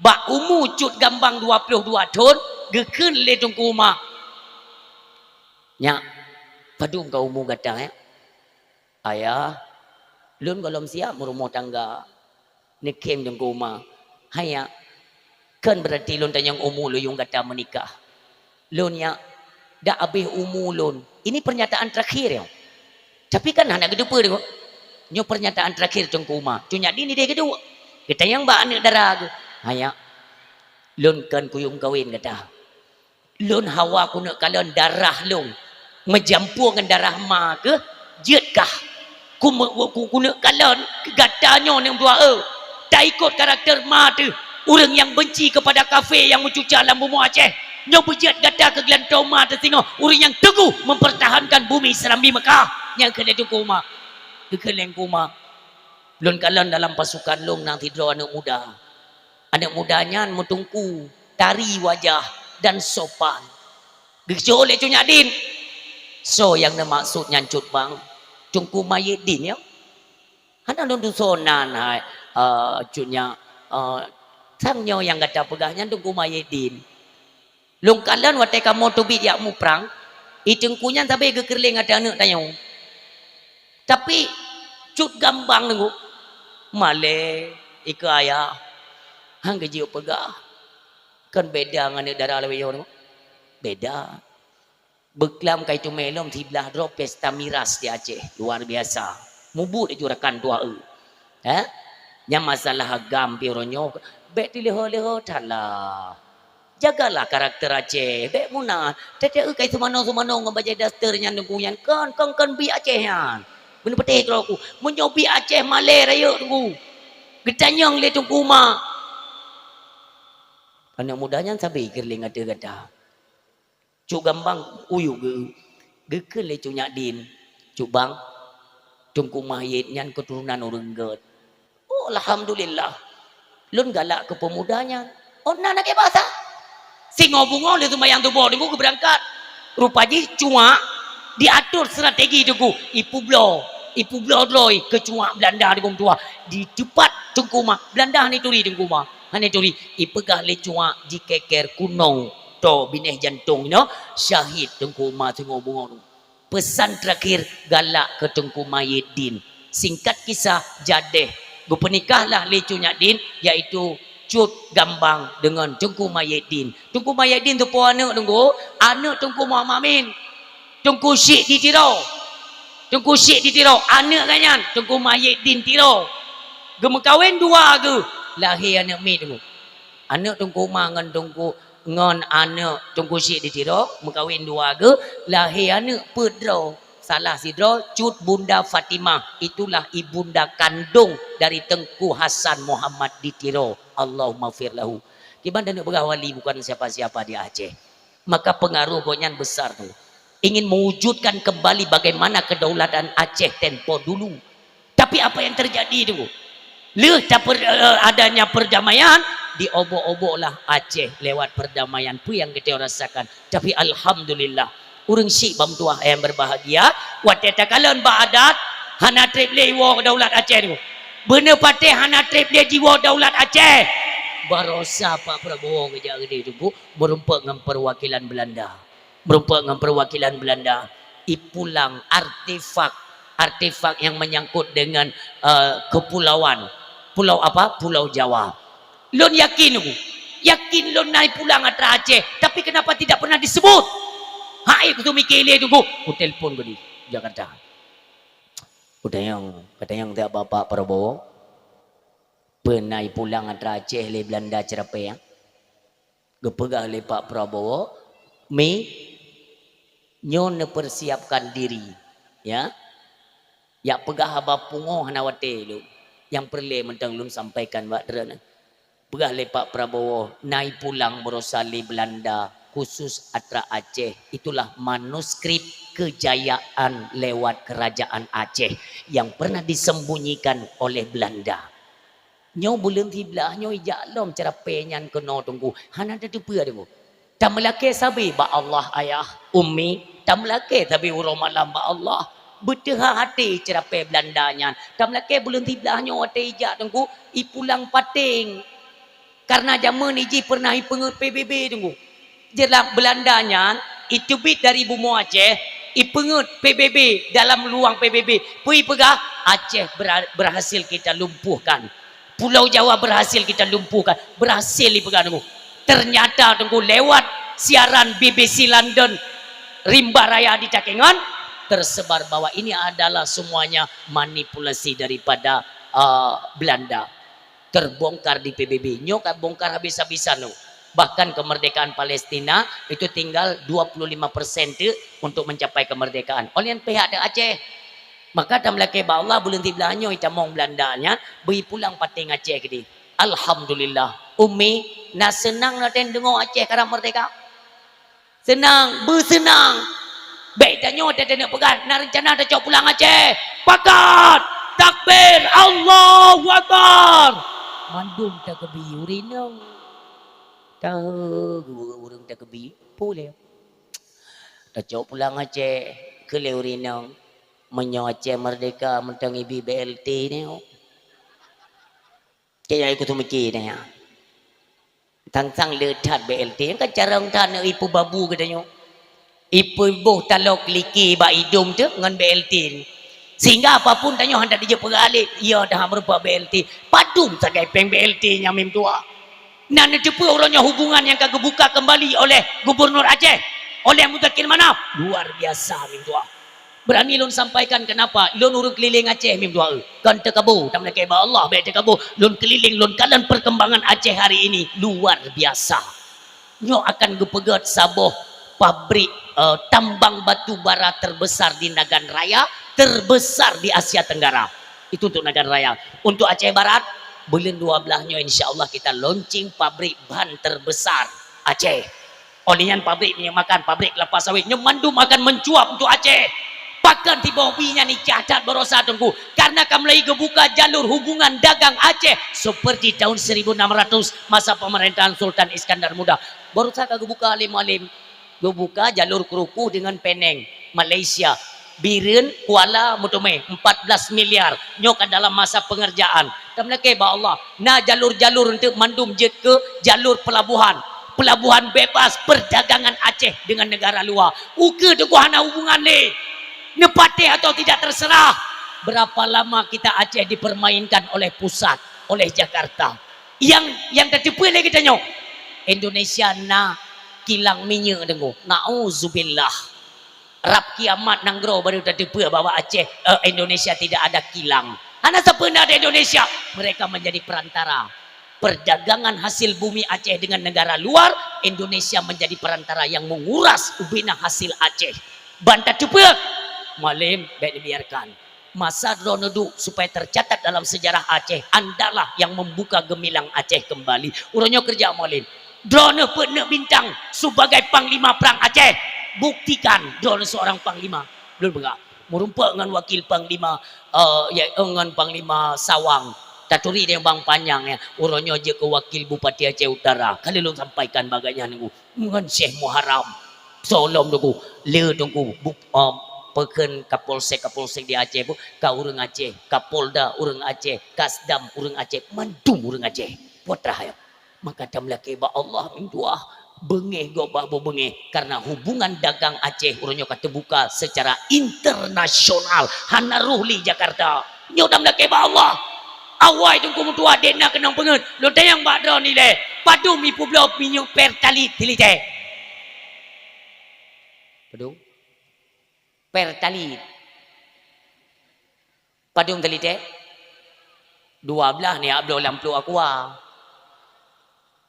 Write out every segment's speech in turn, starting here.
bak umu cut gambang 22 tahun gekun le tungku rumah nya padum kau umu gadang ayah lun golom siap merumah tangga nekem tungku rumah hanya kan berarti lun tanyang umu lu yung kata menikah lun nya dah habis umu lun ini pernyataan terakhir ya tapi kan anak kedua dia nyo pernyataan terakhir tungku rumah cunya ini dia kedua kita yang mbak anak darah hanya lun kan kuyung kawin kata lun hawa kuna kalian darah lun menjampur dengan darah ma ke jetkah kuna kalian gatanya yang dua tak ikut karakter ma tu orang yang benci kepada kafe yang mencuca dalam bumi Aceh nyo berjet gata ke gelantau ma tu tengok orang yang teguh mempertahankan bumi Serambi Mekah yang kena tunggu ma kekeleng kuma lun kalian dalam pasukan lung nang tidur anak mudanya metungku tari wajah dan sopan dikso oleh cunya din so yang nama maksud nyancut bang tungku mayit din ya hana lun dusonan hai cunya sangnyo yang kata pegahnya tungku mayit din lung kalian watai kamu tubit yak mu perang itengkunya tapi gekerling ada anak tanyong tapi cut gambang nunggu male ika ayah hang kejiu pegah kan beda dengan darah leweyo beda beklam kai tu melom tiblah drop pesta miras di Aceh luar biasa mubut jurakan tua nya masalah agam pironyo bet dileho-leho thalah jagalah karakter Aceh bet munah tete kai sumano-sumano ngabaca dasternya nungguyan kan bi Acehan bener petik aku menyobi Aceh Malay raya tunggu getanyang le tunggu ma anak mudanya sabi kerling ada kata cuk gambang uyu ge ke le cunya din cuk bang tunggu mayit nyan keturunan orang get oh alhamdulillah lun galak ke pemudanya oh nana ke bahasa singo bungo le tumayang tubo tunggu ke berangkat rupanya cuma diatur strategi tunggu ipu bloy kecuak Belanda di tua di cepat tungkuma Belanda ni turi tungkuma hani turi ipegah le cuak jikeker kunong to bineh jantung no syahid tungkuma tunggu bungo pesan terakhir galak ke tungkuma Yedin singkat kisah jadeh gu penikahlah le cunya din iaitu cut gambang dengan tungkuma Yedin tungkuma Yedin tu po anak tunggu anak tungkuma Mamin tungku syik di tirau tungku syik di tirau anak kanyan tungku mayit din tirau gemekawin dua ke lahir anak mi tunggu anak tungku mangan tungku ngon anak tungku syik di tirau mekawin dua ke lahir anak pedro salah sidro cut bunda Fatimah itulah ibunda kandung dari Tengku Hasan Muhammad di tirau Allahumma firlahu gimana nak berwali bukan siapa-siapa di Aceh maka pengaruh konyan besar tu ingin mewujudkan kembali bagaimana kedaulatan Aceh tempo dulu tapi apa yang terjadi itu adanya perdamaian diobok-oboklah Aceh lewat perdamaian pun yang kita rasakan tapi alhamdulillah urang syik bam tuah yang berbahagia watai takalan ba'adat hana trip lewo daulat Aceh tu bener patih hana trip le jiwa daulat Aceh barosa Pak Prabowo kejak gede tu berumpak dengan perwakilan Belanda ipulang artefak yang menyangkut dengan kepulauan pulau Jawa lun yakin lun naik pulang atra Aceh tapi kenapa tidak pernah disebut hai tu mikir le tunggu ku telefon gadi Jakarta katanya tak Bapak Prabowo pernah pulang atra Aceh le Belanda cerape yang gepegah le Pak Prabowo nyon persiapkan diri ya pegah abah pungoh nawate lu yang perle mentang lun sampaikan Mbak Dren pegah le Pak Prabowo naik pulang merosali Belanda khusus atra Aceh itulah manuskrip kejayaan lewat kerajaan Aceh yang pernah disembunyikan oleh Belanda nyo bulan tiblah nyo ijalom cara penyan kena tunggu hana ada dua dia tak melake sabi ba Allah ayah ummi tak melake tapi urang malam ba Allah betah hati cerape Belandanya tak melake bulan tiblah nyo ate ijak tunggu ipulang pating Karena zaman ni pernah pengut PBB tunggu. Jelang Belandanya itu bit dari Bumo Aceh, ipengut PBB dalam luang PBB. Pui pegah Aceh berhasil kita lumpuhkan. Pulau Jawa berhasil kita lumpuhkan. Berhasil dipegang tunggu. Ternyata tunggu lewat siaran BBC London Rimba Raya di Cakengan tersebar bahwa ini adalah semuanya manipulasi daripada Belanda. Terbongkar di PBB. Nyok bongkar habis-habisan no. Bahkan kemerdekaan Palestina itu tinggal 25% untuk mencapai kemerdekaan. Oleh pihak ada Aceh. Maka dalam laki Allah bulan tiblanyo ita mong Belandanya beri pulang pating Aceh ke di. Alhamdulillah. Umi na senang na ten dengar Aceh karena merdeka. Senang, bersenang. Baik danyo ada nak pegat, nak rencana ada cok pulang Aceh. Pakat, takbir, Allahu Akbar. Mandum tak kebi urinang. Tahu urang tak kebi boleh. Dah cok pulang Aceh ke urinang. Menyo Aceh merdeka mentang ibi BLT ni. Kaya ikut mikir ni ya. Tang-tang letat BLT kan carang tan ipu babu katanya. Ipu boh talok liki ba hidung tu dengan BLT. Sehingga apapun tanya hendak dia peralik, ia dah berupa BLT. Padum sagai peng BLT nya mim tua. Nan depa orangnya hubungan yang kagak buka kembali oleh Gubernur Aceh, oleh Mudakil Manaf. Luar biasa mim tua. Berani lun sampaikan kenapa lun urut keliling Aceh mim tua. Kan tekabu tam nak ba Allah baik tekabu lun keliling lun kalan perkembangan Aceh hari ini luar biasa. Nyo akan gepegat saboh pabrik tambang batu bara terbesar di Nagan Raya, terbesar di Asia Tenggara. Itu untuk Nagan Raya. Untuk Aceh Barat, bulan 12-nya insya Allah kita launching pabrik ban terbesar Aceh. Olehnya pabrik minyak makan, pabrik kelapa sawit, nyemandum akan mencuap untuk Aceh. Bahkan di bawahnya ni cacat berosa tunggu. Karena kami gebuka jalur hubungan dagang Aceh seperti tahun 1600 masa pemerintahan Sultan Iskandar Muda. Baru saya gebuka alim-alim. Gebuka jalur Keruku dengan Penang, Malaysia. Biren, Kuala, Mutume, 14 miliar. Nyok dalam masa pengerjaan. Dan lagi ba Allah. Nah jalur-jalur untuk mandum jet ke jalur pelabuhan. Pelabuhan bebas perdagangan Aceh dengan negara luar. Uke teguhana hubungan ni. Nepatih atau tidak terserah. Berapa lama kita Aceh dipermainkan oleh pusat, oleh Jakarta. Yang tertipu lagi kita nyok. Indonesia na kilang minyak dengo. Nauzubillah. Rap kiamat nanggro baru tertipu bahwa Aceh Indonesia tidak ada kilang. Hanya sepenuhnya ada Indonesia. Mereka menjadi perantara. Perdagangan hasil bumi Aceh dengan negara luar, Indonesia menjadi perantara yang menguras ubina hasil Aceh. Bantah cepet. Malim baik dibiarkan. Masa dronedu supaya tercatat dalam sejarah Aceh, andalah yang membuka gemilang Aceh kembali. Urangnya kerja malim. Drone pernah bintang sebagai panglima perang Aceh. Buktikan drone seorang panglima. Belum enggak? Merumpak dengan wakil panglima dengan panglima Sawang. Taturi dia bang panjang ya. Urangnya je ke wakil Bupati Aceh Utara. Kali lu sampaikan bagainya nunggu. Dengan Syekh Muharram. Solom nunggu. Le nunggu. Peken Kapolsek di Aceh bu. Ka urang Aceh. Kapolda urang Aceh. Kasdam urang Aceh. Mandum urang Aceh. Putrah ya. Maka damlaki ba Allah dua bengeh gobah bo bengeh karena hubungan dagang Aceh urangnya kata buka secara internasional hana ruhli Jakarta nyo damlaki ba Allah awai tunggu mutua dena kenang pengen lo tayang badra ni le padum ipu blok minyu pertali tilite padum pertali padum tilite 12 ni abdo lamplu aqua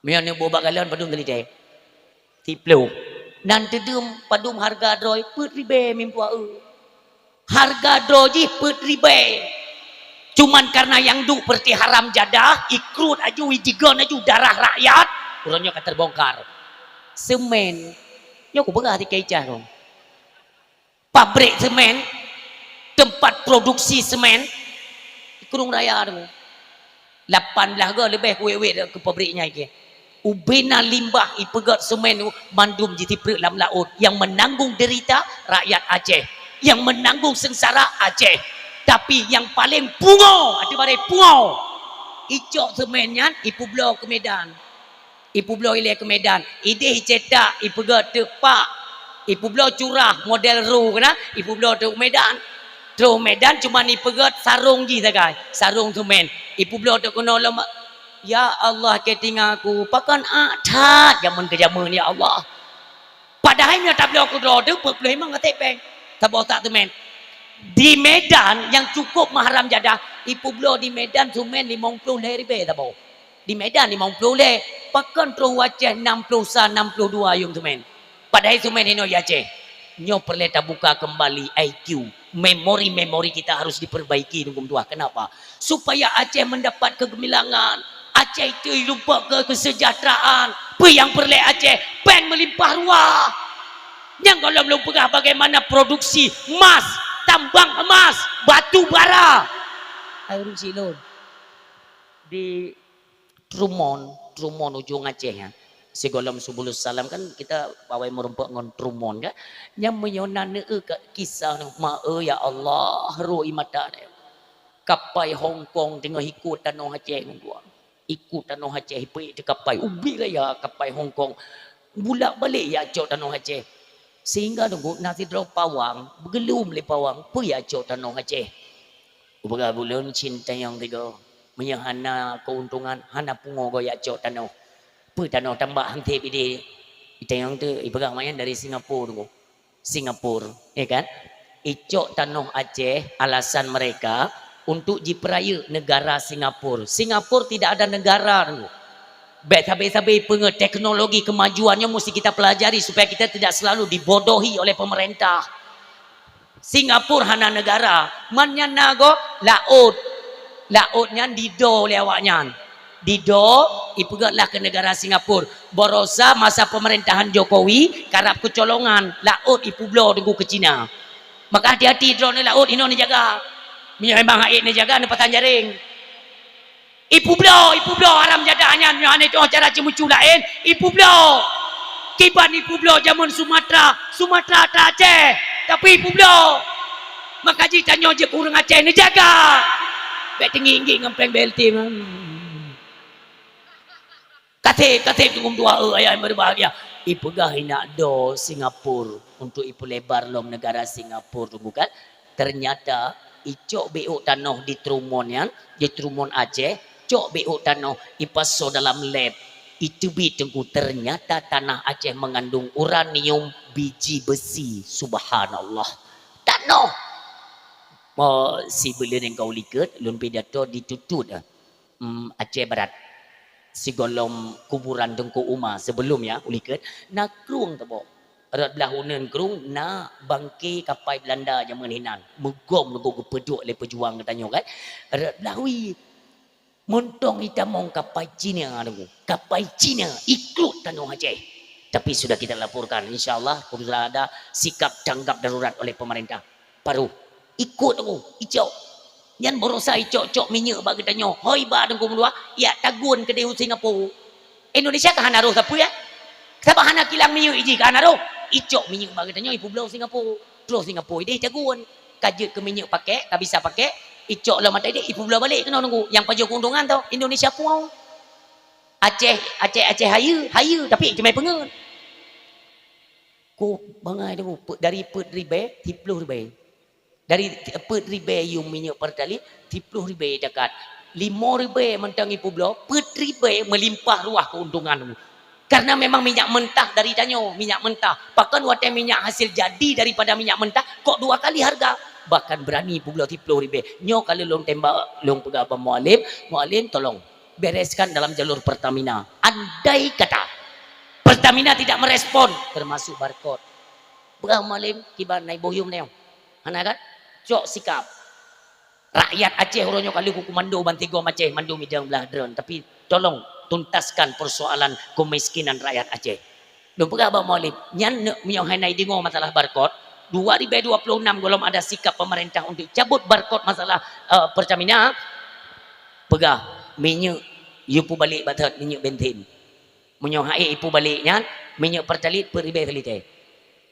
mian ni boba kalian padum tali teh. Tiplu. Nanti dem padum harga droi put ribe mimpua harga droji put ribe. Cuman karena yang du perti haram jadah, ikrut aju wijigon aju darah rakyat, urangnya akan terbongkar. Semen. Nyo ku begah ti kecah dong. Pabrik semen, tempat produksi semen, Kurung Raya dong. 18 ke lebih kuwe-kuwe ke pabriknya iki. Ubena limbah ipegat semen mandum jitipre dalam laut yang menanggung derita rakyat Aceh, yang menanggung sengsara Aceh. Tapi yang paling pungo ada badai pungo icok semennya ipu blok ke Medan Ipu belah ile ke Medan. Ideh cetak, ipu gak tepak. Ipu belah curah model ru kena. Ipu belah tu Medan. Terus Medan cuma ni pegat sarung je sagai. Sarung tu men. Ipu belah tu kena lama. Ya Allah ketinggal aku. Pakan atat jaman ke jaman ya Allah. Padahal ni tak boleh aku draw tu. Boleh memang kata peng. Tak boleh tak tu men. Di Medan yang cukup mahram jadah. Ipu belah di Medan tu men 50 lebih tak boleh. Di Medan 50 le, pakan terus wajah 60-62 yung tumen. Padahal tumen hino ya Aceh. Nyo perlu buka kembali IQ. Memori kita harus diperbaiki nunggu dua. Kenapa? Supaya Aceh mendapat kegemilangan. Aceh itu lupa ke kesejahteraan. Apa yang perlu Aceh? Pen melimpah ruah. Yang kalau belum pegah bagaimana produksi emas, tambang emas, batu bara. Ayo silon. Di Trumon ujung Aceh ya. Segolom subulus salam kan kita pawai merempak ngon Trumon kan. Yang menyonan kisah ma ya Allah ru imata kapai Hong Kong tengah ikut tanah Aceh gua. Ikut tanah Aceh pergi ke kapai ubi raya kapai Hong Kong. Bulak balik ya cok tanah Aceh. Sehingga nunggu nanti draw pawang, bergelum le pawang, pergi ya cok tanah Aceh. Ubah bulan cinta yang tiga. Menyahana keuntungan hana pungo goyak cok tanah pu tanah tambah hangte bide kita yang tu ibagang mayan dari Singapura tu Singapura ya kan icok tanah Aceh alasan mereka untuk diperaya negara Singapura tidak ada negara tu habis-habis teknologi kemajuannya mesti kita pelajari supaya kita tidak selalu dibodohi oleh pemerintah. Singapura hana negara mannya nago lautnya dido lewatnya dido ipegatlah ke negara Singapura borosa masa pemerintahan Jokowi karap kecolongan laut ipu blow tunggu ke Cina maka hati-hati drone laut ini jaga memang haid ni jaga ni patan jaring ipu blow haram jadahnya ni tu cara cemucu lain ipu blow kiban ipu blow zaman Sumatera tak Aceh tapi ipu blow maka ji tanya je kurang Aceh ni jaga baik tinggi ngempeng belti katip tunggu dua ayah yang berbahagia ipegah nak do Singapura untuk ipu lebar lom negara Singapura tunggu kan ternyata icok BO tanah di Trumon yang di Trumon Aceh cok BO tanah ipaso dalam lab itu tunggu ternyata tanah Aceh mengandung uranium biji besi subhanallah tanah si belian yang kau liket lun pidato ditutut Aceh Barat si golom kuburan Tengku Umar sebelum ya uliket nak kerung tabo erat belah unen kerung na bangke kapai Belanda zaman hinan megom nunggu peduk le pejuang katanya kan erat belah wi montong itamong kapai Cina nunggu kapai Cina ikut tanah Aceh tapi sudah kita laporkan insyaallah sudah ada sikap tanggap darurat oleh pemerintah baru ikut tunggu icok yan borosa icok minyak bagi tanya hoi ba tunggu dua ya tagun ke dehu Singapura Indonesia ke hana roh sapu ya siapa hana kilang minyak iji ke hana roh icok minyak bagi tanya ipu belau Singapura ide tagun kajet ke minyak pakai tak bisa pakai icok lah mata ide ipu belau balik kena tunggu yang pajak keuntungan tau Indonesia pun Aceh haya tapi cuma pengen ku bangai tunggu dari pet ribe 10 ribe dari pet ribe yung minyak pertali 10 ribe dekat 5 ribe mentang ipu belau pet ribe melimpah ruah keuntungan karena memang minyak mentah dari tanyo minyak mentah bahkan watai minyak hasil jadi daripada minyak mentah kok 2 kali harga bahkan berani ipu belau 10 ribe nyo kalau long tembak long pegawai mualim tolong bereskan dalam jalur Pertamina andai kata Pertamina tidak merespon termasuk barcode pegawai mualim kiban naik boyum neo hana kan cok sikap rakyat Aceh orangnya kali ku komando bantigo Aceh mandu midang belah drone tapi tolong tuntaskan persoalan kemiskinan rakyat Aceh lu pegah abang maulid nyan miong hanai dingo masalah barcode 2026 golom ada sikap pemerintah untuk cabut barcode masalah Pertamina pegah minyak ipu balik batat minyak bentin miong hai ipu balik nyan minyak pertalit peribe telite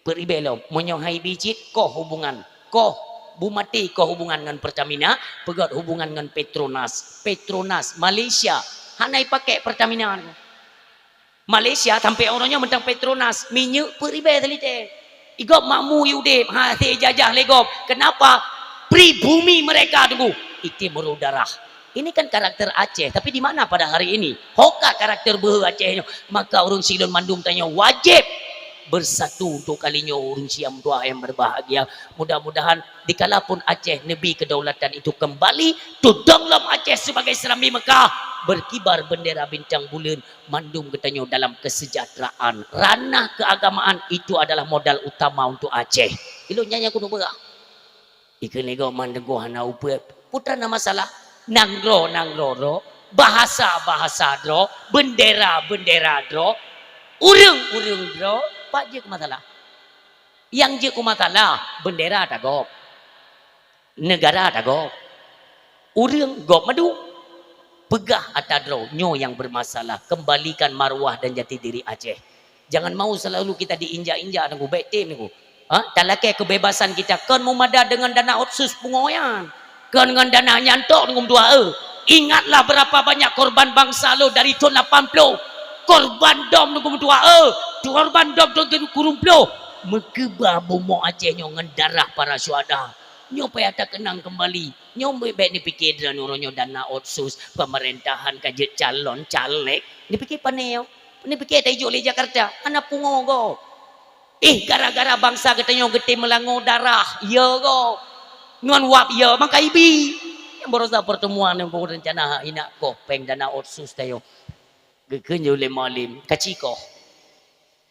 peribe lo miong hai bicit ko hubungan ko Bumati ko hubungan dengan Pertamina, pegat hubungan dengan Petronas Malaysia, hanai pakai Pertamina. Malaysia sampai orangnya mentang Petronas minyak peribai tali teh. Igop makmu yudep hati jajah legop. Kenapa? Pribumi mereka tunggu. Itu berudara. Ini kan karakter Aceh, tapi di mana pada hari ini? Hoka karakter Behe Acehnya. Maka orang Silon Mandum tanya wajib bersatu untuk kalinya orang siam doa yang berbahagia. Mudah-mudahan dikalapun Aceh Nabi kedaulatan itu kembali, tudonglam Aceh sebagai Serambi Mekah, berkibar bendera bintang bulan, Mandum katanya dalam kesejahteraan. Ranah keagamaan itu adalah modal utama untuk Aceh. Ilo nyanyi kuno berak. Ikan nego mandego hana upe. Putra nama salah. Nangro ro, bahasa dro, bendera dro, urung dro, pak je masalah. Yang je masalah bendera tagop, negara tagop, urung gop madu, pegah atadro nyo yang bermasalah, kembalikan marwah dan jati diri Aceh. Jangan mau selalu kita diinjak-injak nunggu baik tim nunggu. Talakai kebebasan kita kan memada dengan dana otsus pengoyan. Dengan dana nyantok dengan dua ingatlah berapa banyak korban bangsa lo dari tahun 80 korban dom dengan dua korban dom dengan kurung plo mekeba bomo Aceh nyo ngendarah para syuhada nyo payah tak kenang kembali nyo baik ni pikir dan orangnya dana otsus pemerintahan kajet calon caleg ni pikir paneo ni pikir tajuk di Jakarta anak pungo go gara-gara bangsa katanya gede melango darah ya go nuan wap ya maka ibi yang berusaha pertemuan yang berencana ina kopeng dana otsus tayo gekenyo le malim kaciko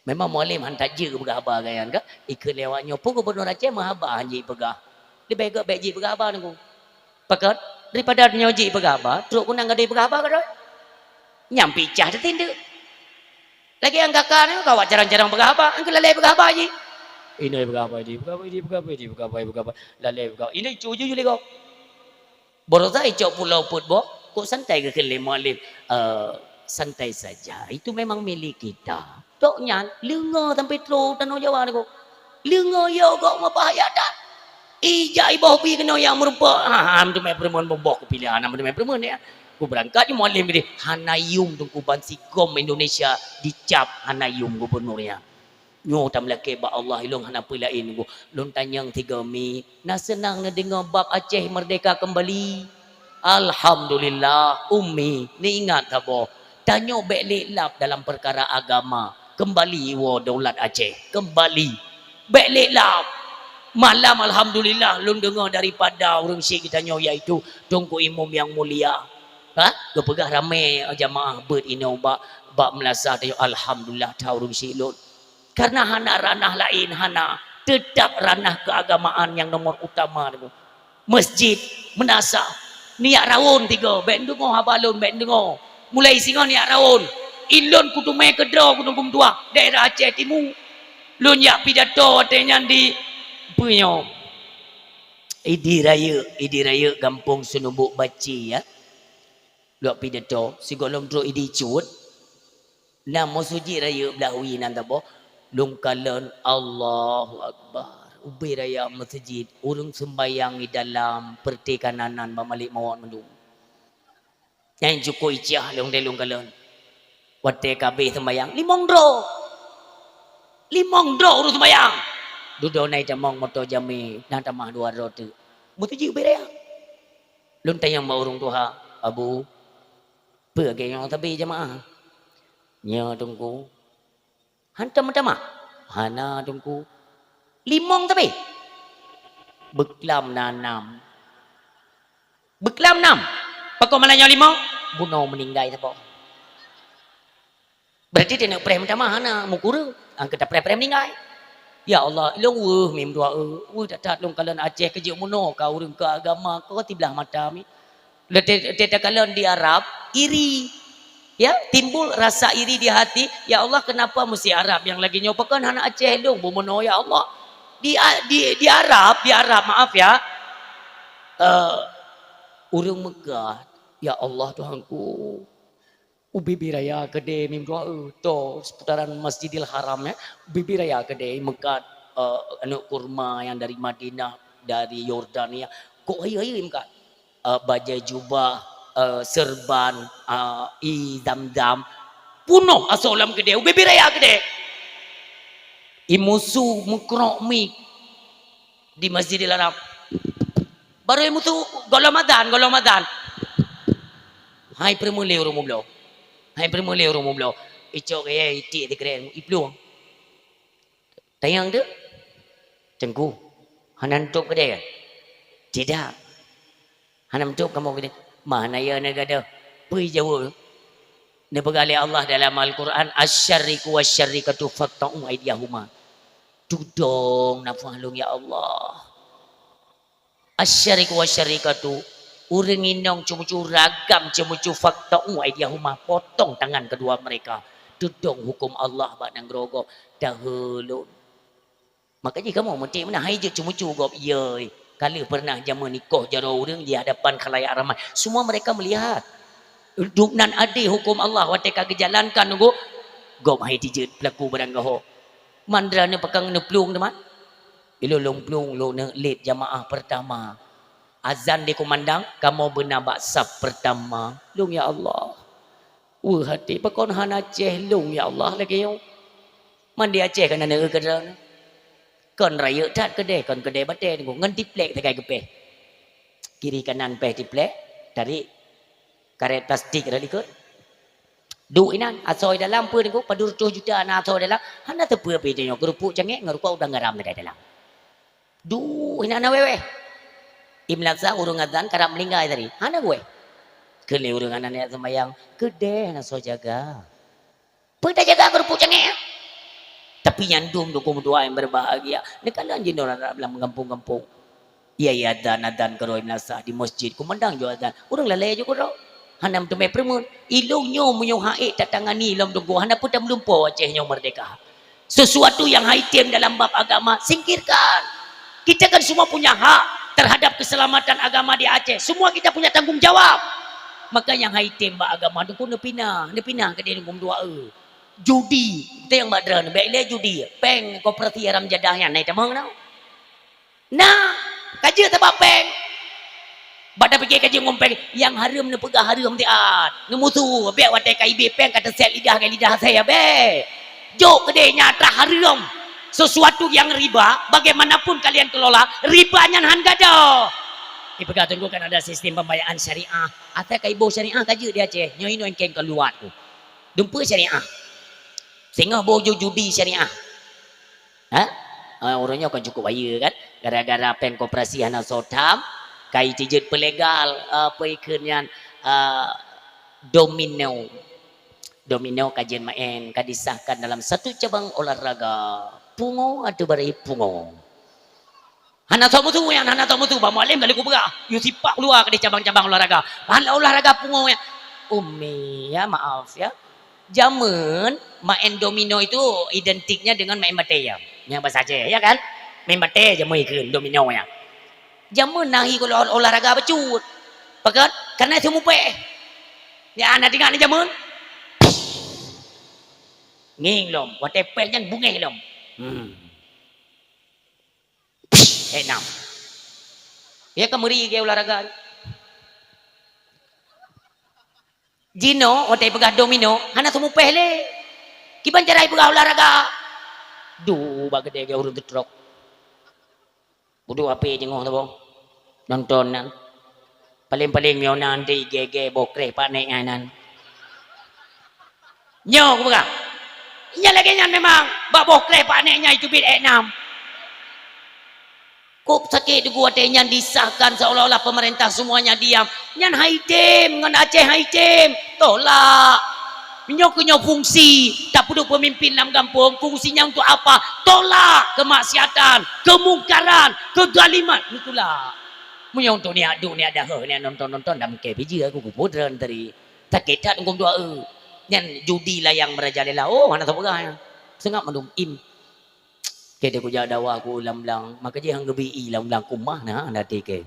memang malim hantar je berapa gayan ka ikut lewatnya pun gubernur Aceh mahaba hanji pegah lebih baik beji berapa nunggu pakat daripada nyoji berapa truk kunang gede berapa ka nyampi cah tindu lagi yang kakak ni kawat jarang-jarang berapa angkel lalai berapa haji ini berapa lalai berapa ini cuju je lego borosa icok pulau put bo kok santai ke kelima lip santai saja itu memang milik kita tok nyan lengo sampai tro tanah Jawa ni kok lengo yo kok mapahaya dah ija ibo pi kena yang merupa am tu mai perempuan bombok pilihan am tu mai perempuan ya ku berangkat ni mualim ni Hanayum tu ku bansi kom Indonesia dicap Hanayum gubernurnya nyo tam lake ba Allah ilong hana pelain go lon tanyang 3 Mei na senang na dengar bab Aceh merdeka kembali alhamdulillah ummi ni ingat tak boh tanyo bek lap dalam perkara agama kembali wo daulat Aceh kembali bek lap malam alhamdulillah lon dengar daripada orang syekh kita nyo iaitu Tunku Imam yang mulia kepegah ramai jamaah ber inau bak melasah tayo alhamdulillah ta orang syekh lon karena hana ranah lain hana tetap ranah keagamaan yang nomor utama itu masjid menasa niat rawon 3 ben dengo habalon ben dengo mulai singo niat rawon ilon kutumai kedro kutum tua daerah Aceh Timur lun yak pidato atenya di punyo idi raya kampung Sunubuk Baci ya lu pidato sigolom dro idi cut nama suji raya belawi nan tabo lungkalan Allahu Akbar ubi raya masjid urung sembayang di dalam pertikananan mamalik mawak mendung yang cukup iciah leong de lungkalan wate kabeh sembayang limong dro urung sembayang dudo nai jamong moto jami dan tamah 2 rote masjid ubi raya lun tayang ma urung tuha abu pe yang tapi jamaah nya tunggu hantam mah hana tungku limong tapi beklam nanam beklam nam pakok malanya limong buno meninggai apa berarti dia nak prem mah hana mukuru angkat prem meninggai ya Allah long mim doa tak long kalian Aceh kerja muno kau urang ke agama kau tibelah mata mi letet kalian di Arab iri ya timbul rasa iri di hati ya Allah kenapa mesti Arab yang lagi nyobakan anak Aceh dong bumono ya Allah di Arab maaf ya urang Mekah ya Allah Tuhanku ubi raya gede mim doa to seputaran Masjidil Haram ya ubi raya gede Mekah anu kurma yang dari Madinah dari Yordania kok ayo Mekah baju jubah serban i dam-dam Punuh asolam gede, ubi biraya gede. Imusu mukrok mi di Masjidil Haram. Baru imusu golamadan. Hai primule rumublo. Hai primule rumublo. Icok ya iti di keren iplu. Tayang de. Cengku. Hanan tok gede. Tidak. Hanam tok kamu gede. Mana ya negada. Pui jauh. Ini pegali Allah dalam Al-Quran. Asyarriku wasyarrikatu fatta'u aidiyahuma. Dudong nafalung ya Allah. Asyarriku wasyarrikatu. Urang inong cumucu ragam cumucu fatta'u aidiyahuma. Potong tangan kedua mereka. Dudong hukum Allah baknang grogo. Dahulu. Makanya kamu mesti mana haijut cumucu gop. Yoi. Kali pernah jaman nikah jaro urang di hadapan khalayak ramai. Semua mereka melihat. Duknan adi hukum Allah wateka kejalankan nunggu gop hai dijut pelaku barang gaho mandra ne pakang ne plung teman ilo long plung lo ne late jamaah pertama azan dikumandang kamu benabak saf pertama lung ya Allah hati pakon hana Aceh lung ya Allah lagi yo mandi Aceh kana ne kedra kon raya tat kedai kon kedai bate nunggu ngan tiplek tegai gepe kiri kanan peh tiplek dari karet plastik ada ikut duit nan asoi dalam pun aku padur 2 juta na asoi dalam hana tepu apa dia kerupuk cengek ngerupuk udah garam dekat dalam duit nan wewe imlaksa urung adzan karap melinggai tadi hana gue kele urung anak sembayang gede na so jaga pun jaga kerupuk cengek tapi nyandum dukung doa yang berbahagia ni kan anjing orang dalam menggampung-gampung iya adzan karo imlaksa di masjid kumandang jo adzan urang lalai jo karo hanam tu permun ilung nyo munyo haik tak tangani lam dunggu hana pun belum po Aceh nyo merdeka sesuatu yang haitim dalam bab agama singkirkan kita kan semua punya hak terhadap keselamatan agama di Aceh semua kita punya tanggung jawab maka yang haitim bab agama tu pun nepina ke dia ngum dua judi tu yang badran baik le judi peng koperasi aram jadah yang naik tamang nah kaji tebak peng Bada pergi kaji ngompeng yang haram ne pegah haram tiat. Ngemutu biar watai KIB peng kata set lidah ke lidah saya be. Jok kedenya tak haram. Sesuatu yang riba bagaimanapun kalian kelola ribanya han gado. Di pegah tunggu kan ada sistem pembayaran syariah. Atau kaibo syariah kaji dia Aceh. Nyoi no engkeng keluar tu. Dumpa syariah. Sehingga bojo judi syariah. Ha? Orangnya kan cukup bahaya kan. Gara-gara peng koperasi hana sotam. Kai tijet pelegal apa ikannya domino kajian main kadisahkan dalam satu cabang olahraga pungo atau bari pungo hana tamu tu yang hana tamu tu bamu alim kali ku berah you sipak keluar ke cabang-cabang olahraga olahraga pungo ya ya maaf ya zaman main domino itu identiknya dengan main bate ya yang bahasa Aceh ya kan main bate je main domino ya Jaman nahi kalau olahraga becut. Pakat karena itu mupe. Ya anak tinggal ni jaman. Nging lom, watepel yang bungeh lom. Enam. Ya kemuri ke olahraga. Jino, otai pegah domino, hana tu mupe le. Kiban cara pegah olahraga. Duh, bagede ke urut truk. Bodoh apa jengok tu bang nontonan paling-paling nyo nanti gege bokre panek nganan nyo aku buka iya lagi nyan memang bak bokre paneknya itu bid enam kok sakit gua nyan disahkan seolah-olah pemerintah semuanya diam nyan haitim ngan Aceh haitim tolak Minyo fungsi tak perlu pemimpin dalam kampung fungsinya untuk apa tolak kemaksiatan kemungkaran kezaliman itulah minyo untuk ni adu ni ada ni nonton dalam biji aku pudran tadi tak ketat ngom doa nyan judi lah yang merajalela oh mana tahu ya sengap mandum im kede ku jadawa aku ulang-ulang maka je hang gebi ulang-ulang kumah nah nanti ke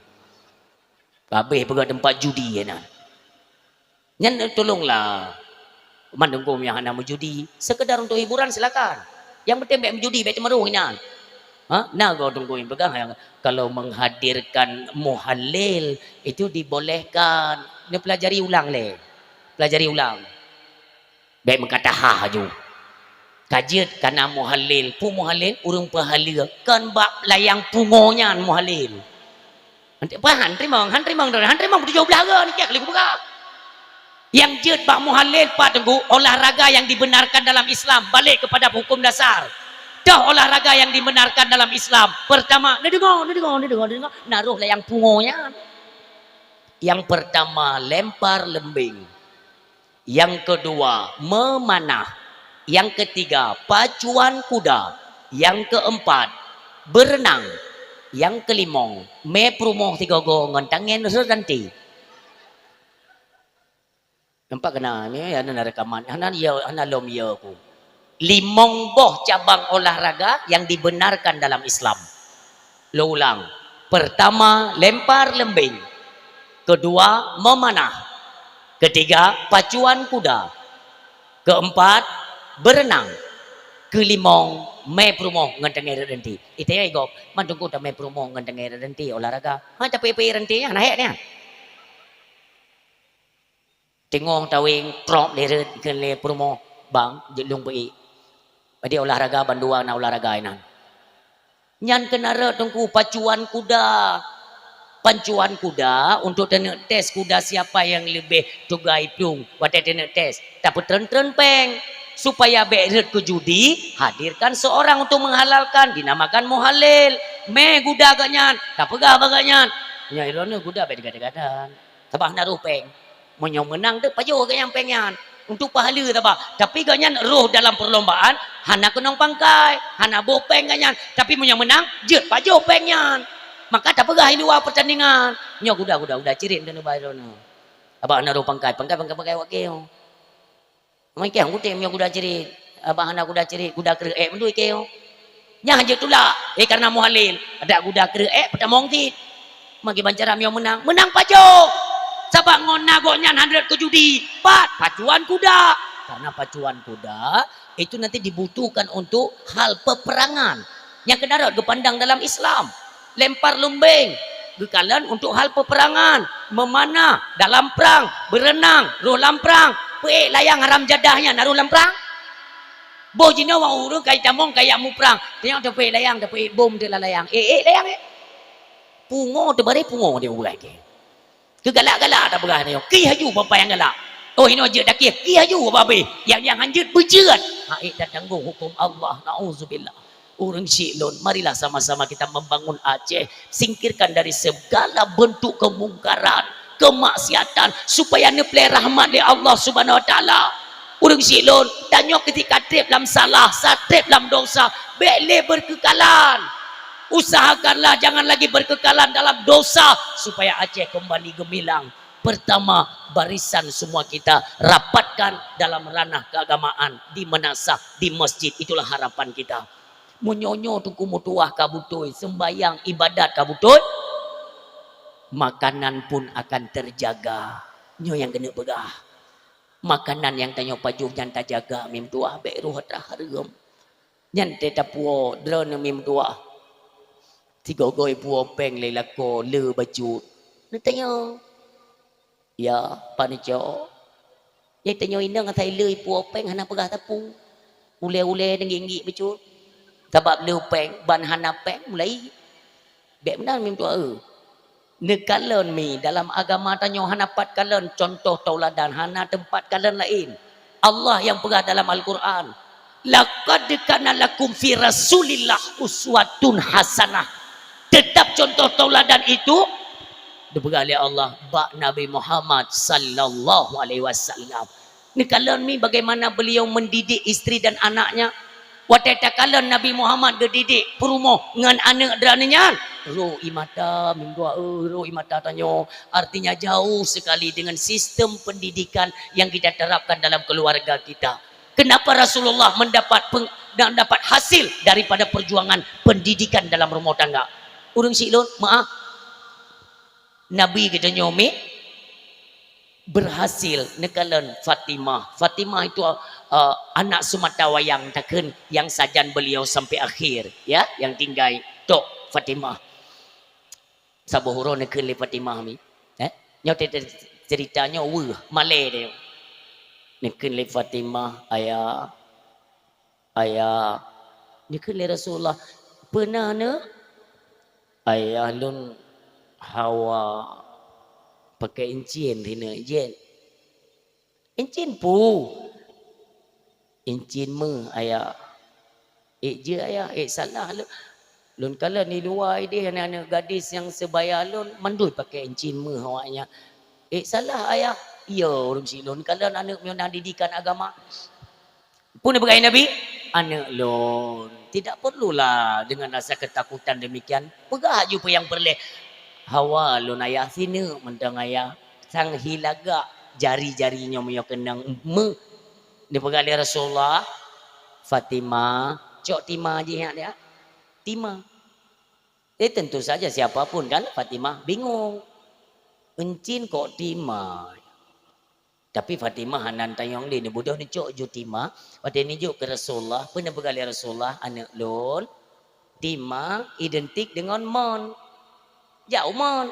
babeh pergi tempat judi ya nah nyan tolonglah mandungkum yang anda menjudi sekedar untuk hiburan silakan yang penting baik menjudi baik cemeruh ini nah kau tungguin pegang kalau menghadirkan muhalil itu dibolehkan dia pelajari ulang baik mengkata haju kajet karena muhalil pu muhalil urung pahala kan bab layang pungonya muhalil nanti apa han trimang 17 ni kek liku buka yang jet bab muhalil pak tenggu olahraga yang dibenarkan dalam Islam balik kepada hukum dasar dah olahraga yang dibenarkan dalam Islam pertama ni dengar naruh layang pungonya yang pertama lempar lembing yang kedua memanah yang ketiga pacuan kuda yang keempat berenang yang kelima me prumoh tiga go ngantangen nanti nampak kena ni ada rekaman ana lom ya ku limong boh cabang olahraga yang dibenarkan dalam Islam lo ulang pertama lempar lembing kedua memanah ketiga pacuan kuda keempat berenang kelimong me promo ngantengai renti itu ya igop mandungku ta me promo ngantengai renti olahraga ha tapi renti ya naik ni tengok tawing prop le ke le promo bang jelung pi pada olahraga bandua na olahraga inan nyan kenara tungku pacuan kuda pancuan kuda untuk tes kuda siapa yang lebih tugai plung wate tes tapi tren peng supaya beret ke judi hadirkan seorang untuk menghalalkan dinamakan muhalil me guda ganyan tak pegah baganyan nya irone guda be gada-gadan tabah naruh peng menyong menang tu pajo ganyan pengyan untuk pahala tabah tapi ganyan roh dalam perlombaan hana kenong pangkai hana boh peng ganyan tapi menyong menang jet pajo pengyan maka tak pegah luar pertandingan nya guda cirit dan bairona abah naruh pangkai wakil mai keng kutem yang kuda ciri bahana kuda ciri kuda kreek mendui keo nya je tula karena muhalil ada kuda kreek pada mongti magi bancaram yang menang pajo sabak ngona goknya 100 ke judi pacuan kuda karena pacuan kuda itu nanti dibutuhkan untuk hal peperangan yang kedarat kepandang dalam Islam lempar lumbing gekalan untuk hal peperangan memanah dalam perang berenang roh dalam perang layang haram jadahnya naruh dalam perang boh jina wang urung kai tamong kayak mu perang tengok tepi layang tepi bom de layang layang pungo te bare pungo dia buat ke kegalak-galak tak berah dia ki haju bapa yang galak oh ini aja dak ki haju babe yang hanjut berjerat dan tanggung hukum Allah nauzubillah orang silon marilah sama-sama kita membangun Aceh singkirkan dari segala bentuk kemungkaran kemaksiatan supaya nepleh rahmat dari Allah Subhanahu wa taala. Urang silon tanya ketika trip dalam salah, trip dalam dosa, bele berkekalan. Usahakanlah jangan lagi berkekalan dalam dosa supaya Aceh kembali gemilang. Pertama, barisan semua kita rapatkan dalam ranah keagamaan di manasah, di masjid, itulah harapan kita. Munyonyo tuku mutuah kabutoi, sembayang ibadat kabutoi, makanan pun akan terjaga. Nyo yang kena pegah. Makanan yang tanya pajuh yang tak jaga mim tuah be ruh hargam. Nyan te tapuo drone mim tuah. Tiga goi puo peng le lako le baju. Ni tanya. Ya, panico. Ye tanya indang atai le puo peng hana pegah tapu. Ule-ule dengi-ngi baju. Sebab le peng ban hana peng mulai. Be benar mim tuah Nekalan mi dalam agama tanya hana pat kalen contoh tauladan hana tempat kalen lain. Allah yang pegah dalam Al-Quran. Laqad kana lakum fi Rasulillah uswatun hasanah. Tetap contoh tauladan itu dipegah oleh Allah bak Nabi Muhammad sallallahu alaihi wasallam. Nekalan mi bagaimana beliau mendidik isteri dan anaknya. Wateta kalen Nabi Muhammad gedidik perumoh ngan anak drananya. Roh imata minggu roh imata tanyo artinya jauh sekali dengan sistem pendidikan yang kita terapkan dalam keluarga kita. Kenapa Rasulullah mendapat hasil daripada perjuangan pendidikan dalam rumah tangga? Urang silon maaf. Nabi kita nyomi berhasil nekalan Fatimah. Fatimah itu anak sumata wayang takkan yang sajan beliau sampai akhir ya yang tinggal tok Fatimah. Sabohoro nekalan Fatimah mi. Nyote ceritanya malay dia. Nikin li Fatimah ayah ayah nikin li Rasulullah pernah ne ayah lun Hawa pakai encin rina jen encin pu encin me ayah je ayah salah lu lun kala ni luar dia anak-anak gadis yang sebaya lun mandui pakai encin me awaknya salah ayah ya orang silun kala anak menyonang didikan agama pun dia berkata Nabi anak lun tidak perlulah dengan rasa ketakutan demikian pegah jumpa yang perleh Hawa lun ayah sini mentang ayah sang hilaga jari-jarinya punya kenang me dia pegang Rasulullah Fatimah cok Timah je dia Timah tentu saja siapapun kan Fatimah bingung encin kok Timah tapi Fatimah hanan tayong ni bodoh ni cok ju Timah pada ni juk ke Rasulullah pernah pegang Rasulullah anak lun Timah identik dengan mon jauh mon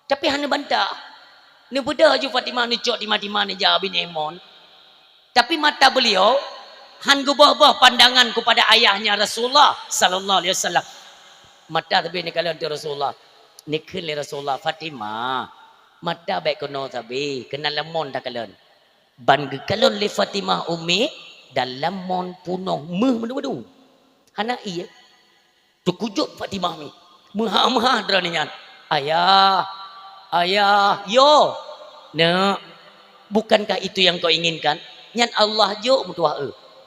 tapi hanya bantah ni bodoh ju Fatimah ni cok Timah ni jauh bin emon tapi mata beliau han gubah-gubah pandangan kepada ayahnya Rasulullah sallallahu alaihi wasallam mata tapi ni kalau Rasulullah ni kini Rasulullah Fatimah mata baik kono tapi kena lemon tak kalian ban kalon le Fatimah umi dan lemon punoh meh menu-menu hana iya terkujut Fatimah mi maha-maha dranian ayah yo nak bukankah itu yang kau inginkan nyan Allah jo mutua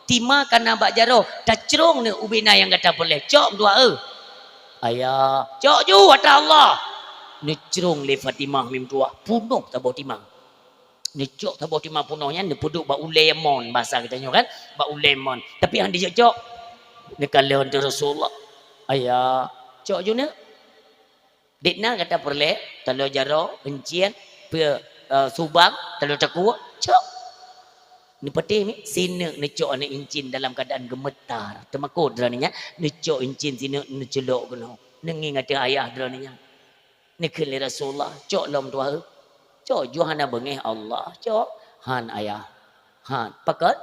Tima kana bak jaro tacrong ne ubina yang kata boleh cok mutua ayah cok ju kata Allah ni cerong le Fatimah mim tua punuh tabo timang ni cok tabo timang punuhnya ni puduk ba ulemon bahasa kita kan ba ulemon tapi yang dia cok ni kalau untuk Rasulullah ayah cok ju ne ditna kata perle talo jaro encien pe subang talo takua cok ni peti ni sinek ni cok ni encin dalam keadaan gemetar temakut draninya ni cok encin sinek ni celok kena nengi ngata ayah draninya ni kini Rasulullah cok lom tua cok Johana bengeh Allah cok han ayah han pakat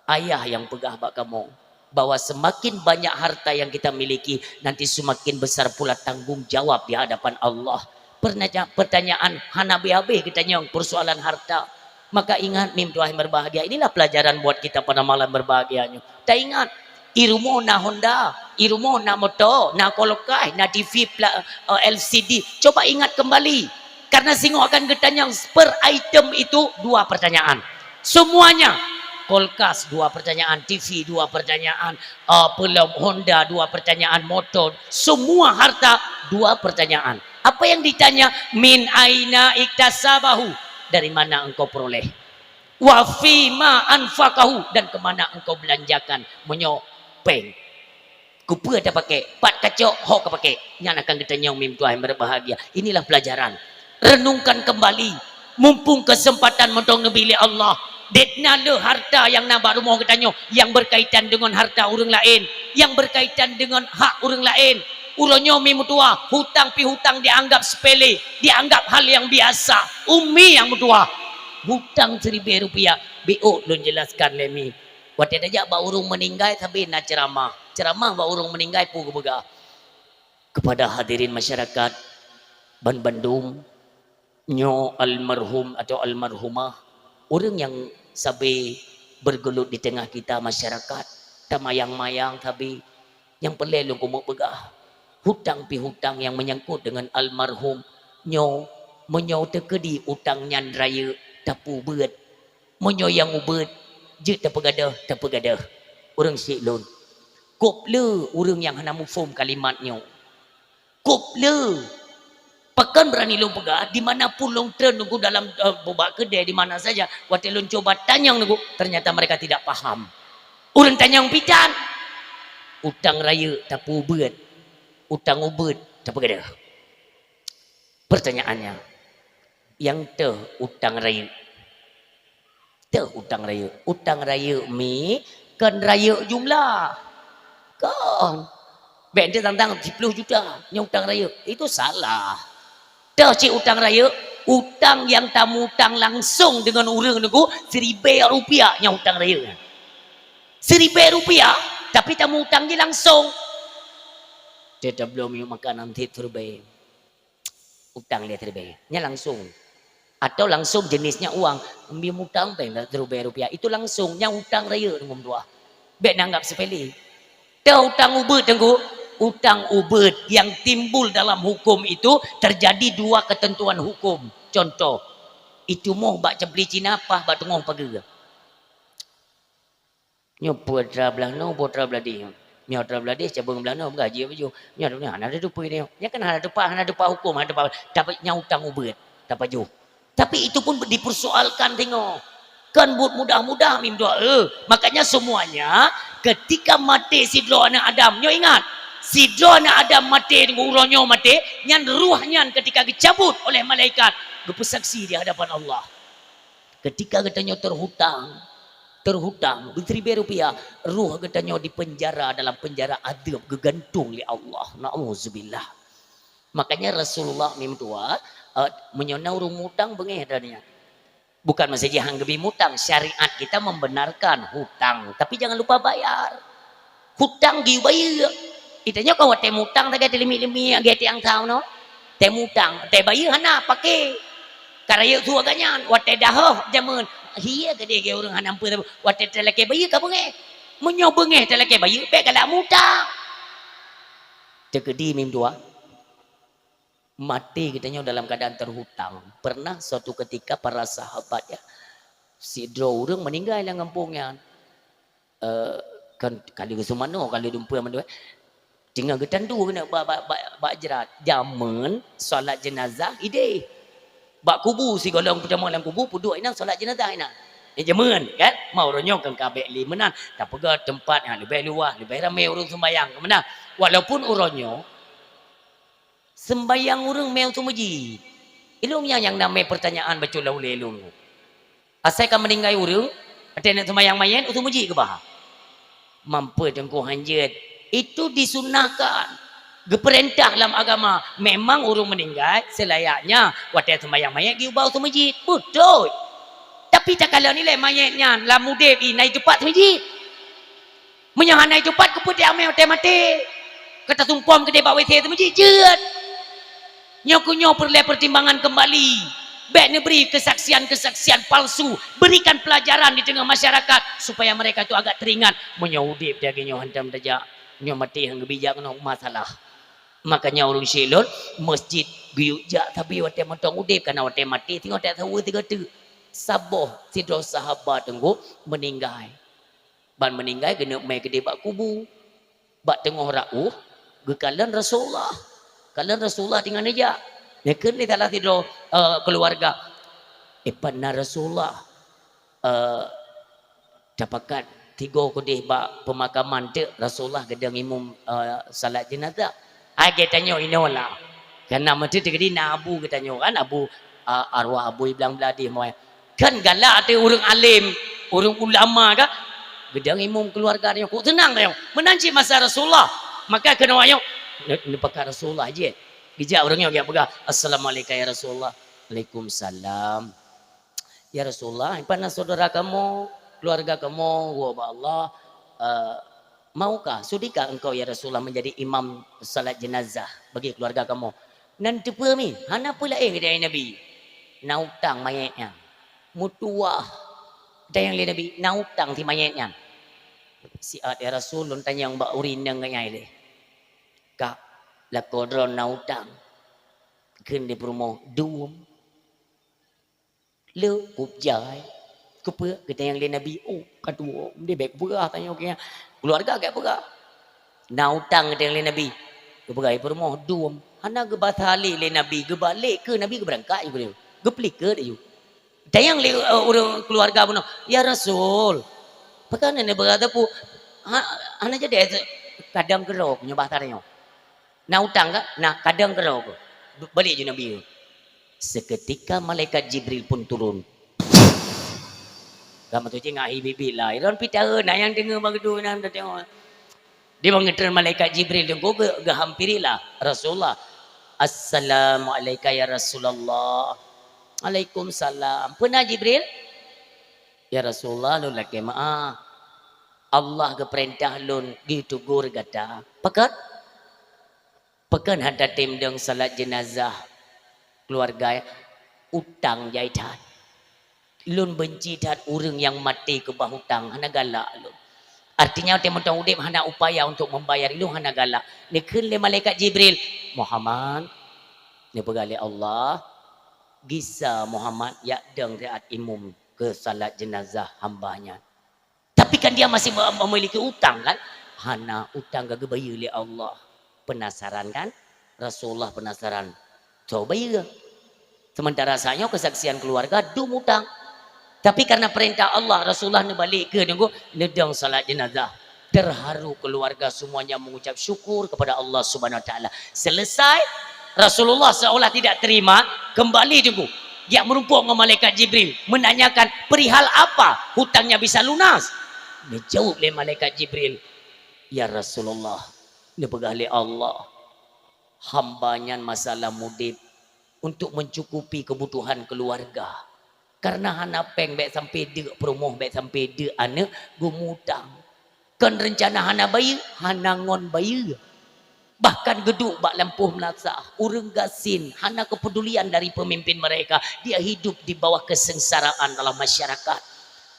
ayah yang pegah bak kamu bahwa semakin banyak harta yang kita miliki nanti semakin besar pula tanggung jawab di hadapan Allah pertanyaan hana habis kita nyong persoalan harta maka ingat mim tuah yang berbahagia inilah pelajaran buat kita pada malam berbahagianya tak ingat irumo na Honda, irumo na motor, na kolokai, na TV LCD. Coba ingat kembali. Karena singo akan bertanya per item itu 2 pertanyaan. Semuanya. Kulkas 2 pertanyaan, TV 2 pertanyaan, pelom Honda 2 pertanyaan, motor. Semua harta 2 pertanyaan. Apa yang ditanya? Min aina iktasabahu. Dari mana engkau peroleh? Wa fima anfaqahu dan kemana engkau belanjakan menyopeng kupu ada pakai pat kacok hok pakai yang akan kita nyong mim tuah yang berbahagia inilah pelajaran renungkan kembali mumpung kesempatan mentong nebili Allah detna le harta yang nambah rumah kita nyong yang berkaitan dengan harta orang lain yang berkaitan dengan hak orang lain uronyo mim tua hutang pi hutang dianggap sepele dianggap hal yang biasa umi yang tua hutang Rp1.000 BO lun jelaskan lemi waktu aja ba urung meninggal tapi nak ceramah ba urung meninggal pu bega kepada hadirin masyarakat Ban Bandung nyo almarhum atau almarhumah orang yang sabi bergelut di tengah kita masyarakat tamayang-mayang tapi yang pelai lu kumuk bega hutang pi hutang yang menyangkut dengan almarhum nyo menyo tekedi utang nyan raya tapu beut monyo yang ubet je tapagadah orang siklon kop le orang yang hana mufum kalimatnya kop le pakan berani lo pegah di mana pun long tren nunggu dalam bobak kedai di mana saja waktu lo coba tanyang nunggu ternyata mereka tidak paham orang tanyang pican utang raya tapu beut utang ubet tapagadah pertanyaannya yang teh utang raya utang raya mi kan raya jumlah kan benda tentang 10 juta yang utang raya itu salah teh cik utang raya Utang yang tamu utang langsung dengan orang niku Rp1.000 nya utang raya. Rp1.000 tapi tamu utang dia langsung. Dia dah belum makan nanti terbaik. Utang dia terbaik. Nya langsung. Atau langsung jenisnya uang. Ambil utang pengen Rp1.000. Itu langsungnya utang raya dengan dua. Baik nanggap sepele. Dah utang ubud tengku. Utang ubud yang timbul dalam hukum itu terjadi dua ketentuan hukum. Contoh. Itu mau baca beli Cina apa bak tengok pagi. Nyo putra belah no putra belah dia. Nyo putra belah dia cabang belah no gaji baju. Nyo ada depa dia. Nya kan ada depa hukum, ada depa dapat utang ubud. Dapat jo. Tapi itu pun dipersoalkan tengok. Kan buat mudah-mudah mim doa. Makanya semuanya ketika mati sidro anak Adam. Nyo ingat. Sidro anak Adam mati dengan uronyo mati. Nyan ruhnya ketika dicabut oleh malaikat. Bersaksi di hadapan Allah. Ketika katanya terhutang Rp1.000. Ruh katanya di penjara dalam penjara adab gegantung oleh Allah. Na'udzubillah. Makanya Rasulullah mim doa menyonau rumutang bengeh adanya. Bukan mesti jangan gebi mutang. Syariat kita membenarkan hutang, tapi jangan lupa bayar. Hutang dibayar. Itanya kau teh mutang tak ada limi-limi agak yang tahu no. Teh mutang, teh bayar hana pakai. Karaya tu agaknya, wate dah jaman. Hiya gede ge orang hana ampu wate telake bayar ka bengeh. Menyo bengeh telake bayar pe kalau mutang. Tegedi mim dua. Mati katanya dalam keadaan terhutang. Pernah suatu ketika para sahabat ya, sidro orang meninggal dalam kampungnya. Kan kali ke Sumano, kali dumpu yang mendua. Tinggal getan tu kena bak jerat. Zaman solat jenazah ide. Bak kubu si golong pertama dalam kubu puduk inang solat jenazah inang. Jaman kan mau ronyok kan kabek limenan. Tak pegang tempat yang lebih luas, lebih ramai orang sembahyang. Kemana? Walaupun uronyo sembayang orang mel tu masjid. Ilumnya yang namanya pertanyaan baca laulai ilum. Asal kan meninggal orang, ada nak sembayang mayat tu masjid ke bah? Mampu tengku hanjat. Itu disunahkan. Geperintah dalam agama. Memang orang meninggal selayaknya waktu sembayang mayat diubah tu masjid. Betul. Tapi tak kalau nilai mayatnya la mudib naik cepat masjid. Menyahan naik cepat keput dia ambil mati. Kata tumpam ke dia bawa WC tu masjid jeut. Nyokunyo perlu pertimbangan kembali. Baik ni beri kesaksian-kesaksian palsu. Berikan pelajaran di tengah masyarakat. Supaya mereka tu agak teringat. Menyaudip dia genyo hantam dajak. Nyo mati yang bijak no masalah. Makanya orang silon masjid guyuk jak. Tapi waktu matang udip. Karena waktu mati tengok tak tahu tiga tu. Saboh sidro sahabat tengok meninggal. Ban meninggal kena mai ke dia bak kubu. Bak tengok rauh. Gekalan Rasulullah. Kalian Rasulullah tinggal aja. Nekan ni talah tidur keluarga. Pernah Rasulullah dapatkan 3 kudih bak pemakaman tu Rasulullah gedang imam salat jenazah. Kita tanya inolah. Karena mesti tegedi nabu kita tanya kan abu arwah abu bilang beladi moy. Kan galak ada orang alim, orang ulama kan. Gedang imam keluarga dia kok tenang dia. Menanci masa Rasulullah. Maka kena wayo ni pakai Rasulullah aja. Bijak orangnya dia pegang. Assalamualaikum ya Rasulullah. Waalaikumsalam. Ya Rasulullah, mana saudara kamu, keluarga kamu, wahai Allah, maukah, sudikah engkau ya Rasulullah menjadi imam salat jenazah bagi keluarga kamu? Nanti pun ni, hana pula kedai Nabi. Nautang mayatnya. Mutuah. Dan yang lihat Nabi, nautang ti mayatnya. Si ya Rasul tanya yang mbak urin yang ngaya ini. Kak, la kodron nautang.ขึ้นdi promo duum. Lu kupjai. Kepa kita yang lain Nabi. Oh, kedua dia baik berah tanya okey. Keluarga agak berah. Nautang kita yang lain Nabi. Kepa promo duum. Hana ke bathali lain Nabi, ke balik ke Nabi ke berangkat juga dia. Geplik ke dia. Dan yang orang keluarga pun, ya Rasul. Pakai ni berada pu. Hana jadi kadang kerok punya bahtarnya. Nautang kan? Nah kadang kerok. Balik je Nabi. Seketika malaikat Jibril pun turun. Kamu tu cakap bibi lah. Iran pitara nak yang dengar begitu nak tengok. Dia mengeter malaikat Jibril dan go ke hampirilah Rasulullah. Assalamualaikum ya Rasulullah. Waalaikumsalam. Pernah Jibril? Ya Rasulullah lun laki maaf. Allah ke perintah lun ditugur kata. Pekan ada tim deng salat jenazah keluarga utang jaitan. Lun benci dan urang yang mati ke bahutang hana galak lun. Artinya teman tang udip hana upaya untuk membayar lun hana galak. Nekeun le malaikat Jibril, Muhammad ni pegali Allah gisa Muhammad ya deng riat imum ke salat jenazah hambanya. Tapi kan dia masih memiliki utang kan? Hana utang gak bayar oleh Allah. Penasaran kan? Rasulullah penasaran. Coba ya. Sementara saya kesaksian keluarga dum utang. Tapi karena perintah Allah Rasulullah ni balik ke nunggu nedang salat jenazah. Terharu keluarga semuanya mengucap syukur kepada Allah Subhanahu Wa Taala. Selesai Rasulullah seolah tidak terima kembali tunggu. Dia merumpuk dengan malaikat Jibril menanyakan perihal apa hutangnya bisa lunas. Dijawab oleh malaikat Jibril, ya Rasulullah, ini pegali Allah. Hambanya masalah mudib untuk mencukupi kebutuhan keluarga. Karena hana peng baik sampai dia promoh baik sampai dia anak gumutang. Kan rencana hana bayi, hana ngon bayi. Bahkan geduk bak lampuh melasa, urang gasin, hana kepedulian dari pemimpin mereka. Dia hidup di bawah kesengsaraan dalam masyarakat.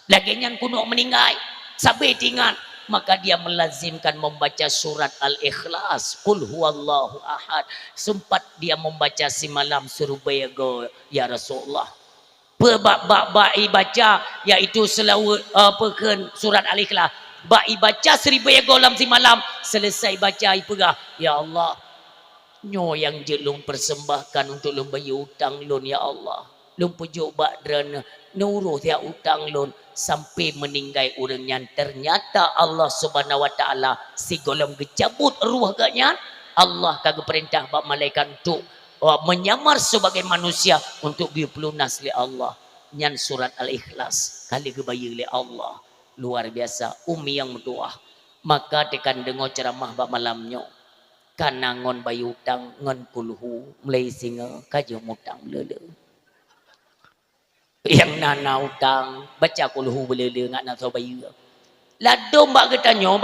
Laginya kuno meninggal, sampai tinggal. Maka dia melazimkan membaca surat Al-Ikhlas. Qul huwallahu ahad. Sempat dia membaca semalam suruh bayago ya Rasulullah. Bak baca yaitu selalu surat Al-Ikhlas. Bak baca 1000 golam si malam. Selesai baca ipegah. Ya Allah. Nyo yang je lum persembahkan untuk lum bayar utang lun ya Allah. Lum pujuk bak drana. Nuruh dia utang lun. Sampai meninggal orangnya. Ternyata Allah Subhanahu Wa Taala si golam gecabut ruh agaknya. Allah kagak perintah bak malaikat untuk menyamar sebagai manusia untuk dipelunas oleh Allah. Nyan surat Al-Ikhlas. Kali kebayar oleh Allah. Luar biasa. Umi yang berdoa. Maka tekan dengar ceramah bak malamnya. Karena ngon bayu utang ngon kulhu mulai singa kajo mutang lele. Yang nana utang baca kulhu belele ngak nak so bayu. Ladom bak getanyo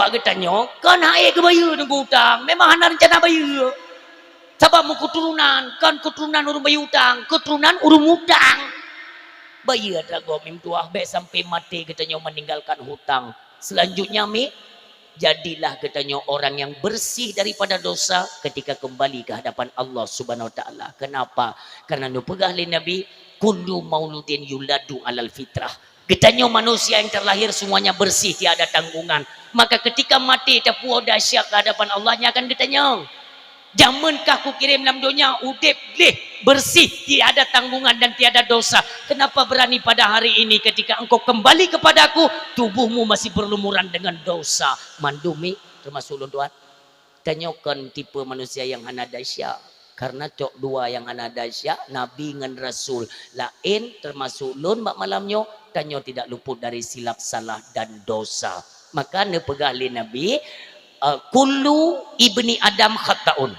kan hae ke bayu nunggu utang. Memang hana rencana bayu. Sebab mu keturunan kan keturunan urung bayu utang, keturunan urung utang. Bayu ada gomim tuah baik sampai mati getanyo meninggalkan hutang. Selanjutnya mi jadilah katanya orang yang bersih daripada dosa ketika kembali ke hadapan Allah Subhanahu Wa Taala. Kenapa? Karena nu pegah li Nabi kullu mauludin yuladu alal fitrah. Katanya manusia yang terlahir semuanya bersih tiada tanggungan. Maka ketika mati tapu dahsyat ke hadapan Allahnya akan ditanya, "Jamankah ku kirim dalam dunia udip leh bersih tiada tanggungan dan tiada dosa? Kenapa berani pada hari ini ketika engkau kembali kepadaku tubuhmu masih berlumuran dengan dosa?" Mandumi termasuk ulun tuan. Tanyakan tipe manusia yang hana dahsyat. Karena cok dua yang hana dahsyat Nabi dengan Rasul lain termasuk ulun mak malamnya tanyo tidak luput dari silap salah dan dosa. Maka ne pegah li Nabi kullu ibni Adam khata'un.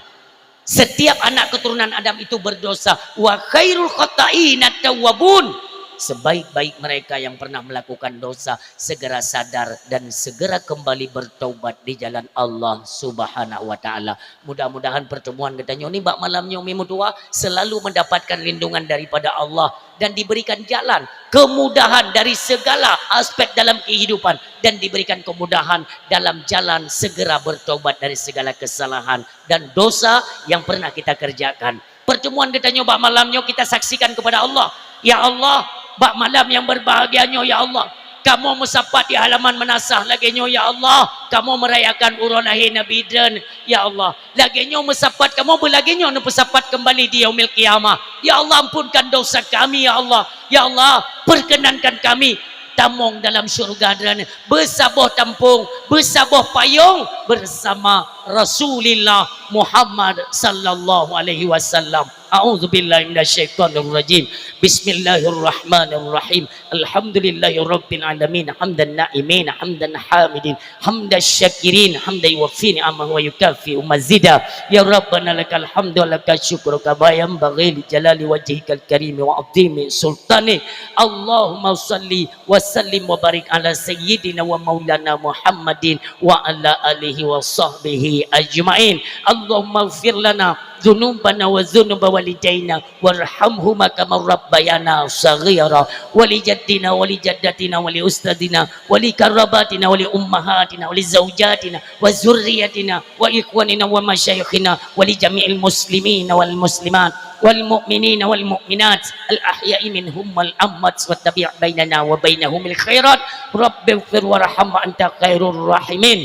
Setiap anak keturunan Adam itu berdosa. Wa khairul khata'ina tawwabun. Sebaik-baik mereka yang pernah melakukan dosa segera sadar dan segera kembali bertaubat di jalan Allah Subhanahu Wa Taala. Mudah-mudahan pertemuan katanya ini bak malamnya Umi Tua selalu mendapatkan lindungan daripada Allah dan diberikan jalan kemudahan dari segala aspek dalam kehidupan dan diberikan kemudahan dalam jalan segera bertobat dari segala kesalahan dan dosa yang pernah kita kerjakan. Pertemuan katanya bak malamnya kita saksikan kepada Allah. Ya Allah, bak malam yang berbahagianya ya Allah, kamu musapat di halaman menasah laginya ya Allah, kamu merayakan urun lahir Nabi Dan ya Allah, laginya musapat kamu belaginya musapat kembali di yaumil qiyamah ya Allah, ampunkan dosa kami ya Allah, ya Allah perkenankan kami tamong dalam syurga dan bersabuh tampung bersabuh payung bersama Rasulullah Muhammad sallallahu alaihi wasallam. A'udzubillahi minasyaitonirrajim. Bismillahirrahmanirrahim. Alhamdulillahirabbil alamin. Hamdan na'imin, hamdan hamidin, hamdan syakirin, hamdan yuwaffi ni'amahu wa yukafi mazida. Ya Rabbana lakal hamdu wa lakal syukru kama yanbaghi li jalali wajhikal karim wa 'azimi sultani. Allahumma shalli wa sallim wa barik ala sayyidina wa maulana Muhammadin wa ala alihi wa sahbihi ajma'in. Allahumma ighfir lana dzunubana wa dzunuba walidaina warhamhuma kama rabbayana shaghira wali jaddina wali jaddatina wali ustadina wali karabatina wali ummahatina wali zaujatina wa zurriyatina wa ikhwanina wa masyayikhina wali jami'il muslimina wal muslimat wal mu'minina wal mu'minat al ahya'i minhum wal amwat wa tabi' bainana wa bainahumil khairat rabbighfir warham wa anta khairur rahimin.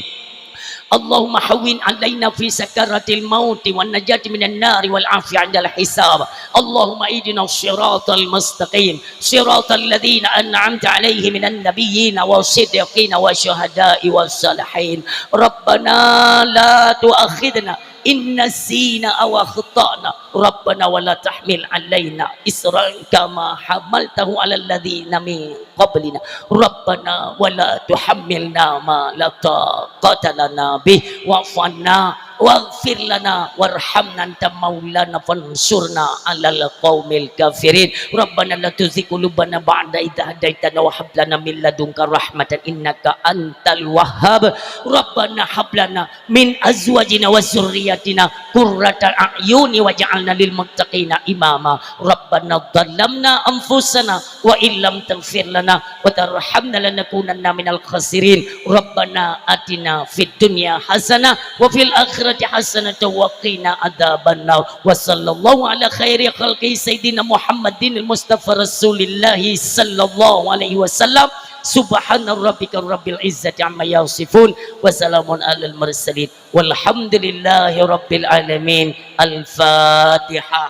Allahumma hawwin alaina fi sakaratil mauti wan najati minan nari wal afi 'indal hisab. Allahumma idina shiratal mustaqim shiratal ladzina an'amta 'alaihim minan nabiyyin wasiddiqin wasyuhada'i wassalihin. Rabbana la tu'akhidna in nasina aw akhtana rabbana wala tahmil alaina isran kama hamaltahu alal ladzina min qablina rabbana wala tuhammilna ma la taqata lana bih wa'fu 'anna waghfir lana warhamna anta maulana fansurna alal qaumil kafirin. Rabbana la tuzigh qulubana ba'da idh hadaitana wa hab lana min ladunka rahmatan innaka antal wahhab. Rabbana hab lana min azwajina wa dzurriyyatina qurrata a'yuni waj'alna lil muttaqina imama. Rabbana dhallamna anfusana wa illam taghfir lana wa tarhamna lanakunanna minal khasirin. Rabbana atina fid dunya hasanah wa fil akhirati hasanatan wa qina adzabannar. Wa sallallahu ala khairi khalqi sayyidina Muhammadin al-Mustafa Rasulillah sallallahu alaihi wasallam. Subhana rabbika rabbil izzati amma yasifun wa salamun alal mursalin walhamdulillahi rabbil alamin. Al-Fatihah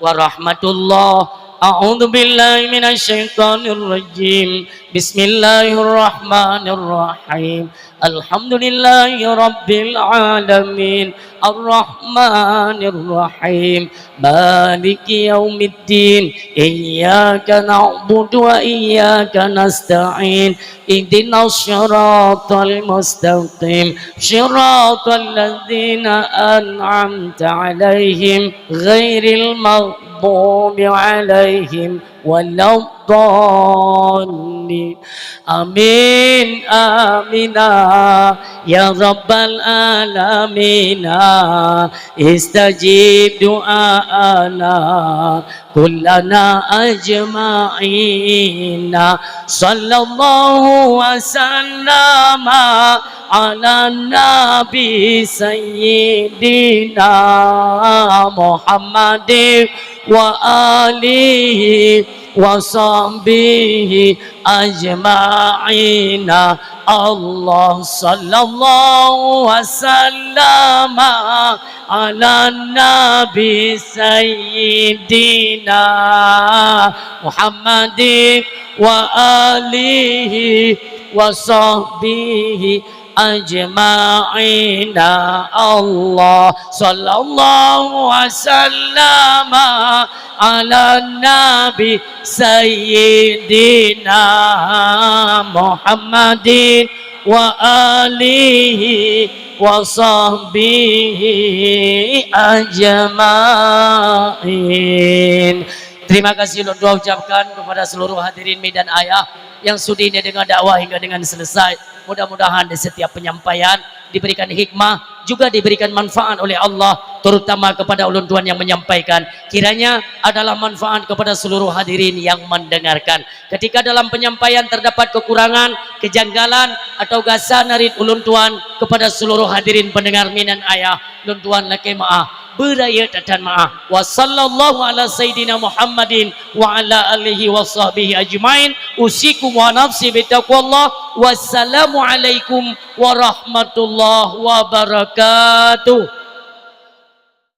wa rahmatullah. A'udzu billahi minasy syaithanir rajim. Bismillahirrahmanirrahim. Alhamdulillahi rabbil alamin. Arrahmanir rahim. Maliki yaumiddin. Iyyaka na'budu wa iyyaka nasta'in. Ihdinas siratal mustaqim. Siratal ladzina an'amta 'alaihim ghairil maghdubi 'alaihim waladdallin. Amin amina ya rabbal alamin. Istajib du'ana kullana ajma'ina. Sallallahu wa sallama ala nabi sayyidina Muhammadin wa alihi wa sahbihi ajma'ina. Allah sallallahu wa sallama ala nabi sayyidina Muhammadin wa alihi wa sahbihi ajma'ina. Allah sallallahu wa sallama ala nabi sayyidina Muhammadin wa alihi wa sahbihi ajma'in. Terima kasih doa ucapkan kepada seluruh hadirin medan ayah yang sudi dengan dakwah hingga dengan selesai. Mudah-mudahan di setiap penyampaian diberikan hikmah, juga diberikan manfaat oleh Allah, terutama kepada ulun tuan yang menyampaikan. Kiranya adalah manfaat kepada seluruh hadirin yang mendengarkan. Ketika dalam penyampaian terdapat kekurangan, kejanggalan atau gasan dari ulun tuan kepada seluruh hadirin pendengar minan ayah, ulun tuan laki maaf, beraya dan maaf. Wa sallallahu ala sayyidina Muhammadin wa ala alihi wa sahbihi ajmain. Usikum wa nafsi bitaqwallah. Wassalamu alaikum warahmatullahi wabarakatuh.